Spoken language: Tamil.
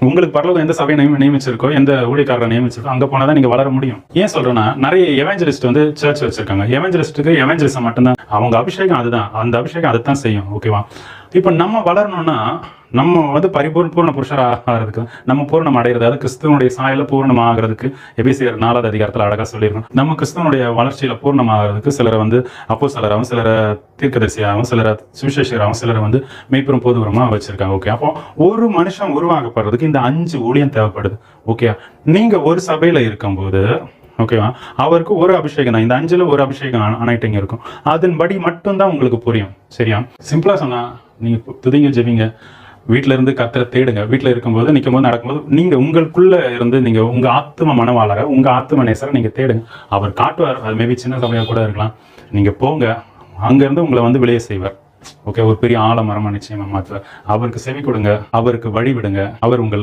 உங்களுக்கு பரலோகம் எந்த சபையை நியமிச்சிருக்கோ, எந்த ஊழியக்காரரை நியமிச்சிருக்கோ, அங்க போனாதான் நீங்க வளர முடியும். ஏன் சொல்றேன்னா, நிறைய எவாஞ்சலிஸ்ட் வந்து சர்ச் வச்சிருக்காங்க. எவாஞ்சலிஸ்டுக்கு எவாஞ்சலிசம் மட்டும்தான், அவங்க அபிஷேகம் அதுதான், அந்த அபிஷேகம் அதைத்தான் செய்யும். ஓகேவா? இப்ப நம்ம வளரணும்னா, நம்ம வந்து பூர்ண புருஷர் ஆகிறதுக்கு, நம்ம பூர்ணம் அடைகிறது, அது கிறிஸ்துவனுடைய சாயல பூர்ணம் ஆகிறதுக்கு எபேசியர் 4வது அதிகாரத்தில் அழகா சொல்லியிருக்கோம். நம்ம கிறிஸ்துவனுடைய வளர்ச்சியில பூர்ணம் ஆகிறதுக்கு சிலரை வந்து அப்போஸ்தலராகவும், சிலரை தீர்க்கதரிசியாகவும், சிலரை சுவிசேஷராகவும், சிலரை வந்து மெய்ப்பெரும் போதுவரமா வச்சிருக்காங்க. ஓகே, அப்போ ஒரு மனுஷன் உருவாக்கப்படுறதுக்கு இந்த 5 ஊழியம் தேவைப்படுது. ஓகே, நீங்க ஒரு சபையில இருக்கும்போது, ஓகேவா, அவருக்கு ஒரு அபிஷேகம் தான். இந்த 5ல ஒரு அபிஷேகம் அனைட்டிங் இருக்கும். அதன்படி மட்டும்தான் உங்களுக்கு புரியும். சரியா? சிம்பிளா சொன்னா, நீங்க துதிங்க, ஜெபிங்க, வீட்டில இருந்து கர்த்தரை தேடுங்க. வீட்டில் இருக்கும்போது, நிற்கும்போது, நடக்கும்போது, நீங்க உங்களுக்குள்ள இருந்து நீங்க உங்க ஆத்தும மனவாளரை, உங்க ஆத்தும நேசரை நீங்க தேடுங்க. அவர் காட்டுவார். அது மேபி சின்ன சபையா கூட இருக்கலாம். நீங்க போங்க, அங்க இருந்து உங்களை வந்து வெளியே செய்வார். ஓகே, ஒரு பெரிய ஆலமரமா நிச்சயமா மாற்றுவார். அவருக்கு செவி கொடுங்க, அவருக்கு வழி விடுங்க. அவர் உங்களை